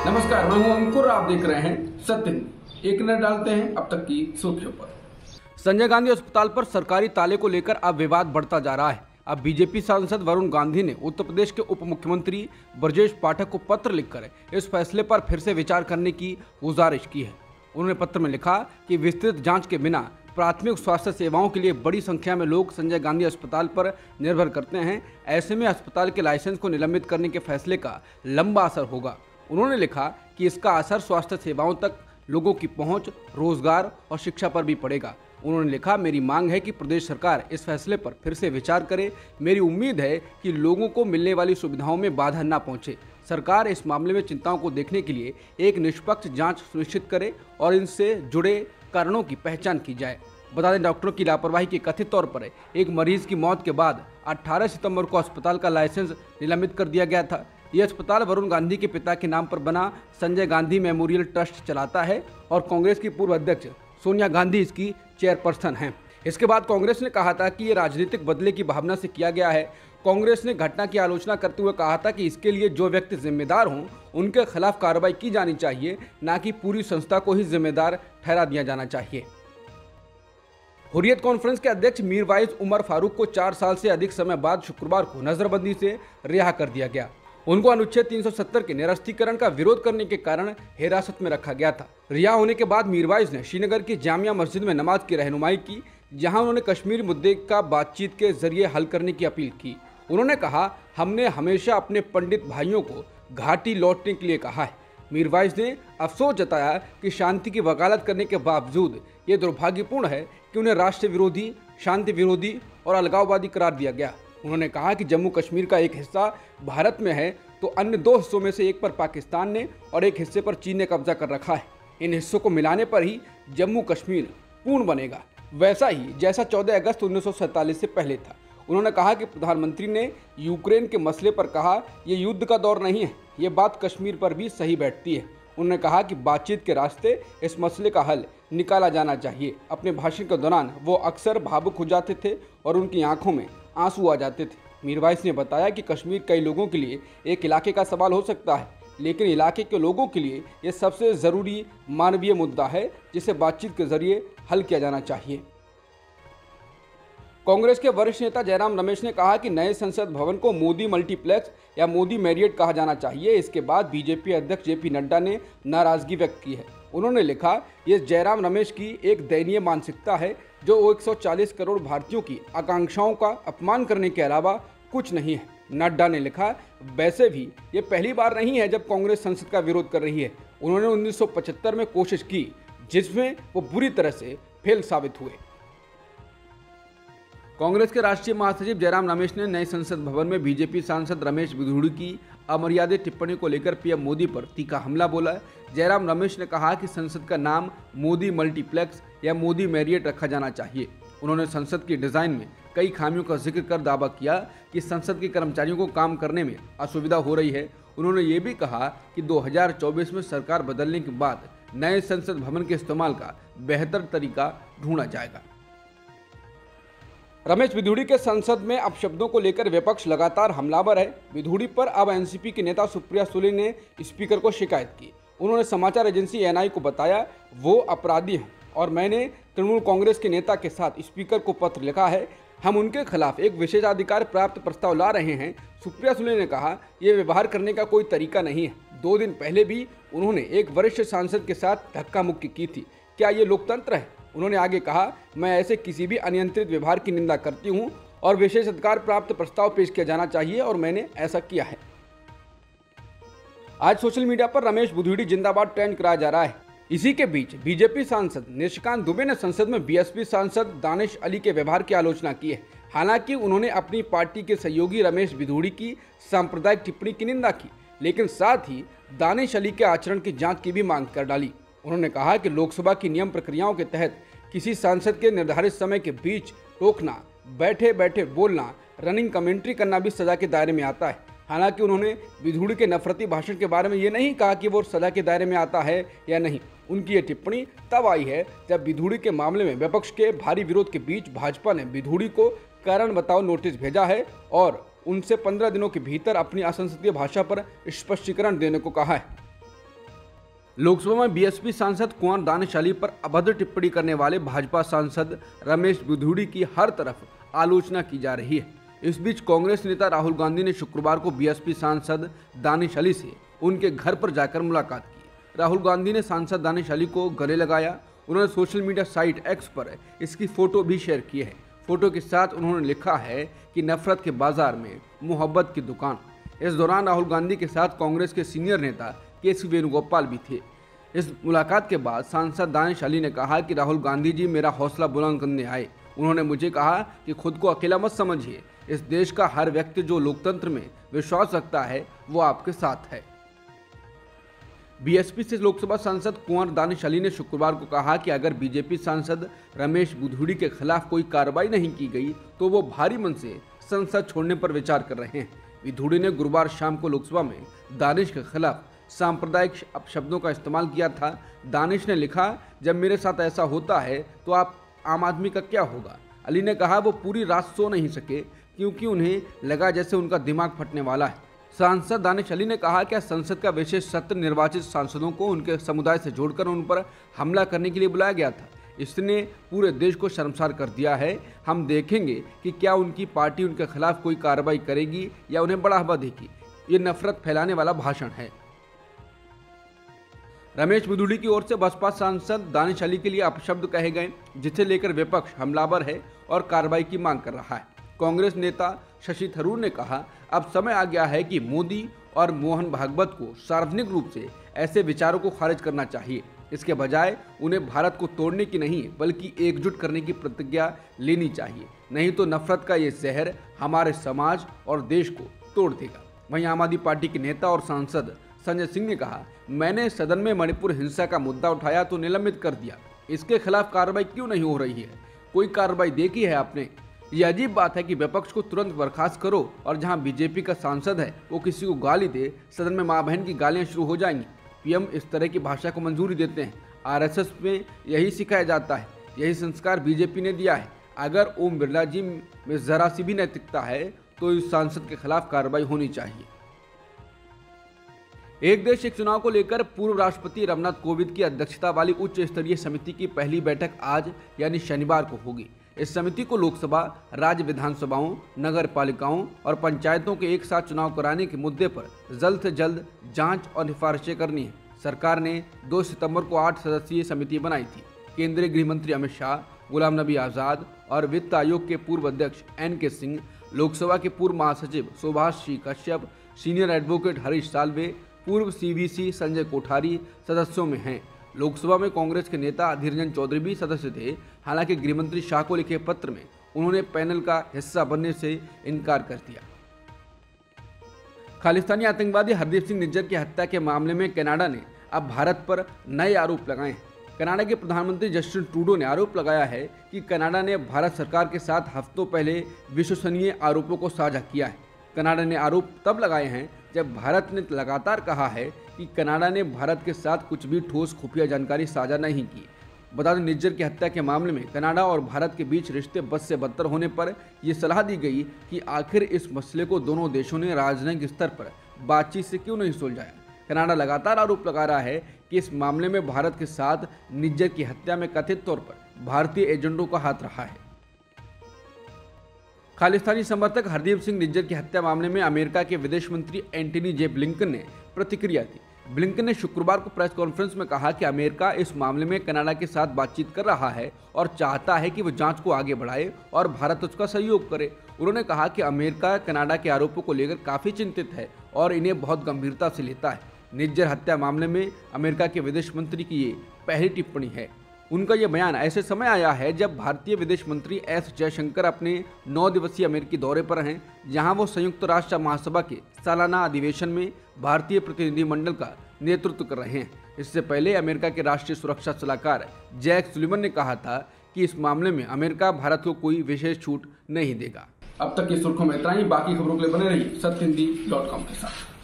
नमस्कार, मैं हूं अंकुर। आप देख रहे हैं सत्य न्यूज़। एक नजर डालते हैं अब तक की सुर्खियों पर। संजय गांधी अस्पताल पर सरकारी ताले को लेकर अब विवाद बढ़ता जा रहा है। अब बीजेपी सांसद वरुण गांधी ने उत्तर प्रदेश के उप मुख्यमंत्री ब्रजेश पाठक को पत्र लिखकर इस फैसले पर फिर से विचार करने की गुजारिश की है। उन्होंने पत्र में लिखा कि विस्तृत जांच के बिना प्राथमिक स्वास्थ्य सेवाओं के लिए बड़ी संख्या में लोग संजय गांधी अस्पताल पर निर्भर करते हैं। ऐसे में अस्पताल के लाइसेंस को निलंबित करने के फैसले का लंबा असर होगा। उन्होंने लिखा कि इसका असर स्वास्थ्य सेवाओं तक लोगों की पहुंच, रोजगार और शिक्षा पर भी पड़ेगा। उन्होंने लिखा, मेरी मांग है कि प्रदेश सरकार इस फैसले पर फिर से विचार करे। मेरी उम्मीद है कि लोगों को मिलने वाली सुविधाओं में बाधा न पहुंचे। सरकार इस मामले में चिंताओं को देखने के लिए एक निष्पक्ष जांच सुनिश्चित करे और इनसे जुड़े कारणों की पहचान की जाए। बता दें, डॉक्टरों की लापरवाही के कथित तौर पर एक मरीज की मौत के बाद 18 सितंबर को अस्पताल का लाइसेंस निलंबित कर दिया गया था। यह अस्पताल वरुण गांधी के पिता के नाम पर बना संजय गांधी मेमोरियल ट्रस्ट चलाता है और कांग्रेस की पूर्व अध्यक्ष सोनिया गांधी इसकी चेयरपर्सन हैं। इसके बाद कांग्रेस ने कहा था कि ये राजनीतिक बदले की भावना से किया गया है। कांग्रेस ने घटना की आलोचना करते हुए कहा था कि इसके लिए जो व्यक्ति जिम्मेदार हों उनके खिलाफ कार्रवाई की जानी चाहिए, न कि पूरी संस्था को ही जिम्मेदार ठहरा दिया जाना चाहिए। हुर्रियत कॉन्फ्रेंस के अध्यक्ष मीरवाइज उमर फारूक को 4 साल से अधिक समय बाद शुक्रवार को नजरबंदी से रिहा कर दिया गया। उनको अनुच्छेद 370 के निरस्तीकरण का विरोध करने के कारण हिरासत में रखा गया था। रिहा होने के बाद मीरवाइज ने श्रीनगर की जामिया मस्जिद में नमाज की रहनुमाई की, जहां उन्होंने कश्मीर मुद्दे का बातचीत के जरिए हल करने की अपील की। उन्होंने कहा, हमने हमेशा अपने पंडित भाइयों को घाटी लौटने के लिए कहा है। मीरवाइज ने अफसोस जताया कि शांति की वकालत करने के बावजूद ये दुर्भाग्यपूर्ण है कि उन्हें राष्ट्र विरोधी, शांति विरोधी और अलगाववादी करार दिया गया। उन्होंने कहा कि जम्मू कश्मीर का एक हिस्सा भारत में है तो अन्य 2 हिस्सों में से एक पर पाकिस्तान ने और एक हिस्से पर चीन ने कब्जा कर रखा है। इन हिस्सों को मिलाने पर ही जम्मू कश्मीर पूर्ण बनेगा, वैसा ही जैसा 14 अगस्त 1947 से पहले था। उन्होंने कहा कि प्रधानमंत्री ने यूक्रेन के मसले पर कहा, ये युद्ध का दौर नहीं है। ये बात कश्मीर पर भी सही बैठती है। उन्होंने कहा कि बातचीत के रास्ते इस मसले का हल निकाला जाना चाहिए। अपने भाषण के दौरान वो अक्सर भावुक हो जाते थे और उनकी आंखों में आंसू आ जाते थे। मीरवाइज ने बताया कि कश्मीर कई लोगों के लिए एक इलाके का सवाल हो सकता है, लेकिन इलाके के लोगों के लिए ये सबसे ज़रूरी मानवीय मुद्दा है, जिसे बातचीत के जरिए हल किया जाना चाहिए। कांग्रेस के वरिष्ठ नेता जयराम रमेश ने कहा कि नए संसद भवन को मोदी मल्टीप्लेक्स या मोदी मैरियट कहा जाना चाहिए। इसके बाद बीजेपी अध्यक्ष जेपी नड्डा ने नाराजगी व्यक्त की है। उन्होंने लिखा, ये जयराम रमेश की एक दयनीय मानसिकता है जो 140 करोड़ भारतीयों की आकांक्षाओं का अपमान करने के अलावा कुछ नहीं है। नड्डा ने लिखा, वैसे भी ये पहली बार नहीं है जब कांग्रेस संसद का विरोध कर रही है। उन्होंने 1975 में कोशिश की, जिसमें वो बुरी तरह से फेल साबित हुए। कांग्रेस के राष्ट्रीय महासचिव जयराम रमेश ने नए संसद भवन में बीजेपी सांसद रमेश बिधूड़ी की अमर्यादित टिप्पणी को लेकर पीएम मोदी पर तीखा हमला बोला। जयराम रमेश ने कहा कि संसद का नाम मोदी मल्टीप्लेक्स या मोदी मैरियट रखा जाना चाहिए। उन्होंने संसद की डिजाइन में कई खामियों का जिक्र कर दावा किया कि संसद के कर्मचारियों को काम करने में असुविधा हो रही है। उन्होंने ये भी कहा कि 2024 में सरकार बदलने के बाद नए संसद भवन के इस्तेमाल का बेहतर तरीका ढूंढा जाएगा। रमेश बिधूड़ी के संसद में अपशब्दों को लेकर विपक्ष लगातार हमलावर है। बिधूड़ी पर अब एनसीपी के नेता सुप्रिया सुले ने स्पीकर को शिकायत की। उन्होंने समाचार एजेंसी एएनआई को बताया, वो अपराधी हैं और मैंने तृणमूल कांग्रेस के नेता के साथ स्पीकर को पत्र लिखा है। हम उनके खिलाफ एक विशेषाधिकार प्राप्त प्रस्ताव ला रहे हैं। सुप्रिया सुले ने कहा, यह व्यवहार करने का कोई तरीका नहीं है। 2 दिन पहले भी उन्होंने एक वरिष्ठ सांसद के साथ धक्का मुक्की की थी। क्या ये लोकतंत्र है? उन्होंने आगे कहा, मैं ऐसे किसी भी अनियंत्रित व्यवहार की निंदा करती हूं और विशेष अधिकार प्राप्त प्रस्ताव पेश किया जाना चाहिए और मैंने ऐसा किया है। आज सोशल मीडिया पर रमेश बिधूड़ी जिंदाबाद ट्रेंड कराया जा रहा है। इसी के बीच बीजेपी सांसद निशिकांत दुबे ने संसद में बीएसपी सांसद दानिश अली के व्यवहार की आलोचना की है। हालांकि उन्होंने अपनी पार्टी के सहयोगी रमेश बिधूड़ी की सांप्रदायिक टिप्पणी की निंदा की, लेकिन साथ ही दानिश अली के आचरण की जांच की भी मांग कर डाली। उन्होंने कहा कि लोकसभा की नियम प्रक्रियाओं के तहत किसी सांसद के निर्धारित समय के बीच टोकना, बैठे बैठे बोलना, रनिंग कमेंट्री करना भी सजा के दायरे में आता है। हालांकि उन्होंने बिधूड़ी के नफरती भाषण के बारे में ये नहीं कहा कि वो सजा के दायरे में आता है या नहीं। उनकी ये टिप्पणी तब आई है जब बिधूड़ी के मामले में विपक्ष के भारी विरोध के बीच भाजपा ने बिधूड़ी को कारण बताओ नोटिस भेजा है और उनसे 15 दिनों के भीतर अपनी असंसदीय भाषा पर स्पष्टीकरण देने को कहा है। लोकसभा में बीएसपी सांसद कुंवर दानिश अली पर अभद्र टिप्पणी करने वाले भाजपा सांसद रमेश बुधूड़ी की हर तरफ आलोचना की जा रही है। इस बीच कांग्रेस नेता राहुल गांधी ने शुक्रवार को बीएसपी सांसद दानिश अली से उनके घर पर जाकर मुलाकात की। राहुल गांधी ने सांसद दानिश अली को गले लगाया। उन्होंने सोशल मीडिया साइट एक्स पर इसकी फोटो भी शेयर की है। फोटो के साथ उन्होंने लिखा है कि नफरत के बाजार में मोहब्बत की दुकान। इस दौरान राहुल गांधी के साथ कांग्रेस के सीनियर नेता के.सी. वेणुगोपाल भी थे। इस मुलाकात के बाद सांसद दानिश अली ने कहा कि राहुल गांधी जी मेरा हौसला बुलंद करने आए। उन्होंने मुझे कहा कि खुद को अकेला मत समझिए, इस देश का हर व्यक्ति जो लोकतंत्र में विश्वास रखता है वो आपके साथ है। बीएसपी से लोकसभा सांसद कुंवर दानिश अली ने शुक्रवार को कहा कि अगर बीजेपी सांसद रमेश बुधूड़ी के खिलाफ कोई कार्रवाई नहीं की गई तो वो भारी मन से संसद छोड़ने पर विचार कर रहे हैं। बुधूड़ी ने गुरुवार शाम को लोकसभा में दानिश के खिलाफ सांप्रदायिक अपशब्दों का इस्तेमाल किया था। दानिश ने लिखा, जब मेरे साथ ऐसा होता है तो आप आम आदमी का क्या होगा। अली ने कहा वो पूरी रात सो नहीं सके क्योंकि उन्हें लगा जैसे उनका दिमाग फटने वाला है। सांसद दानिश अली ने कहा कि संसद का विशेष सत्र निर्वाचित सांसदों को उनके समुदाय से जोड़कर उन पर हमला करने के लिए बुलाया गया था। इसने पूरे देश को शर्मसार कर दिया है। हम देखेंगे कि क्या उनकी पार्टी उनके खिलाफ कोई कार्रवाई करेगी या उन्हें बढ़ावा देगी। ये नफरत फैलाने वाला भाषण है। रमेश बुधूड़ी की ओर से बसपा सांसद दानिश अली के लिए अपशब्द कहे गए, जिसे लेकर विपक्ष हमलावर है और कार्रवाई की मांग कर रहा है। कांग्रेस नेता शशि थरूर ने कहा, अब समय आ गया है कि मोदी और मोहन भागवत को सार्वजनिक रूप से ऐसे विचारों को खारिज करना चाहिए। इसके बजाय उन्हें भारत को तोड़ने की नहीं बल्कि एकजुट करने की प्रतिज्ञा लेनी चाहिए, नहीं तो नफरत का ये जहर हमारे समाज और देश को तोड़ देगा। वहीं आम आदमी पार्टी के नेता और सांसद संजय सिंह ने कहा, मैंने सदन में मणिपुर हिंसा का मुद्दा उठाया तो निलंबित कर दिया, इसके खिलाफ कार्रवाई क्यों नहीं हो रही है? कोई कार्रवाई देखी है आपने? ये अजीब बात है कि विपक्ष को तुरंत बर्खास्त करो और जहां बीजेपी का सांसद है वो किसी को गाली दे, सदन में मां बहन की गालियां शुरू हो जाएंगी। पीएम इस तरह की भाषा को मंजूरी देते हैं। आरएसएस में यही सिखाया जाता है, यही संस्कार बीजेपी ने दिया है। अगर ओम बिरला जी में जरा सी भी नैतिकता है तो इस सांसद के खिलाफ कार्रवाई होनी चाहिए। एक देश एक चुनाव को लेकर पूर्व राष्ट्रपति रामनाथ कोविंद की अध्यक्षता वाली उच्च स्तरीय समिति की पहली बैठक आज यानी शनिवार को होगी। इस समिति को लोकसभा, राज्य विधानसभाओं, नगर पालिकाओं और पंचायतों के एक साथ चुनाव कराने के मुद्दे पर जल्द से जल्द जांच और सिफारिशें करनी है। सरकार ने 2 सितंबर को 8 सदस्यीय समिति बनाई थी। केंद्रीय गृह मंत्री अमित शाह, गुलाम नबी आज़ाद और वित्त आयोग के पूर्व अध्यक्ष NK सिंह, लोकसभा के पूर्व महासचिव सुभाष सी कश्यप, सीनियर एडवोकेट हरीश साल्वे, पूर्व CVC संजय कोठारी सदस्यों में हैं। लोकसभा में कांग्रेस के नेता अधीर रंजन चौधरी भी सदस्य थे। हालांकि गृहमंत्री शाह को लिखे पत्र में उन्होंने पैनल का हिस्सा बनने से इनकार कर दिया। खालिस्तानी आतंकवादी हरदीप सिंह निज्जर की हत्या के मामले में कनाडा ने अब भारत पर नए आरोप लगाए हैं। कनाडा के प्रधानमंत्री जस्टिन ट्रूडो ने आरोप लगाया है कि कनाडा ने भारत सरकार के साथ हफ्तों पहले विश्वसनीय आरोपों को साझा किया है। कनाडा ने आरोप तब लगाए हैं जब भारत ने लगातार कहा है कि कनाडा ने भारत के साथ कुछ भी ठोस खुफिया जानकारी साझा नहीं की। बता दें, निज्जर की हत्या के मामले में कनाडा और भारत के बीच रिश्ते बद से बदतर होने पर यह सलाह दी गई कि आखिर इस मसले को दोनों देशों ने राजनयिक स्तर पर बातचीत से क्यों नहीं सुलझाया। कनाडा लगातार आरोप लगा रहा है कि इस मामले में भारत के साथ निज्जर की हत्या में कथित तौर पर भारतीय एजेंटों का हाथ रहा है। खालिस्तानी समर्थक हरदीप सिंह निज्जर की हत्या मामले में अमेरिका के विदेश मंत्री एंटनी जे ब्लिंकन ने प्रतिक्रिया दी। ब्लिंकन ने शुक्रवार को प्रेस कॉन्फ्रेंस में कहा कि अमेरिका इस मामले में कनाडा के साथ बातचीत कर रहा है और चाहता है कि वो जांच को आगे बढ़ाए और भारत उसका सहयोग करे। उन्होंने कहा कि अमेरिका कनाडा के आरोपों को लेकर काफी चिंतित है और इन्हें बहुत गंभीरता से लेता है। निज्जर हत्या मामले में अमेरिका के विदेश मंत्री की ये पहली टिप्पणी है। उनका यह बयान ऐसे समय आया है जब भारतीय विदेश मंत्री S जयशंकर अपने 9 दिवसीय अमेरिकी दौरे पर हैं, जहां वो संयुक्त राष्ट्र महासभा के सालाना अधिवेशन में भारतीय प्रतिनिधिमंडल का नेतृत्व कर रहे हैं। इससे पहले अमेरिका के राष्ट्रीय सुरक्षा सलाहकार जैक सुलिवन ने कहा था कि इस मामले में अमेरिका भारत को कोई विशेष छूट नहीं देगा। अब तक की सुर्खियों में इतना ही। बाकी खबरों के लिए बने रहिए सत्यहिंदी.com के साथ।